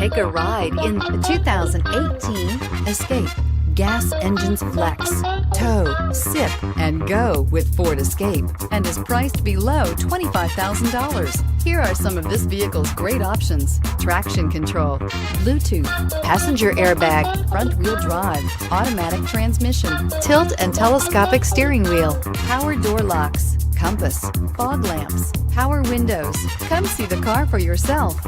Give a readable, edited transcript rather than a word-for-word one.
Take a ride in the 2018 Escape. Gas engines flex, tow, sip, and go with Ford Escape, and is priced below $25,000. Here are some of this vehicle's great options: traction control, Bluetooth, passenger airbag, front wheel drive, automatic transmission, tilt and telescopic steering wheel, power door locks, compass, fog lamps, power windows. Come see the car for yourself.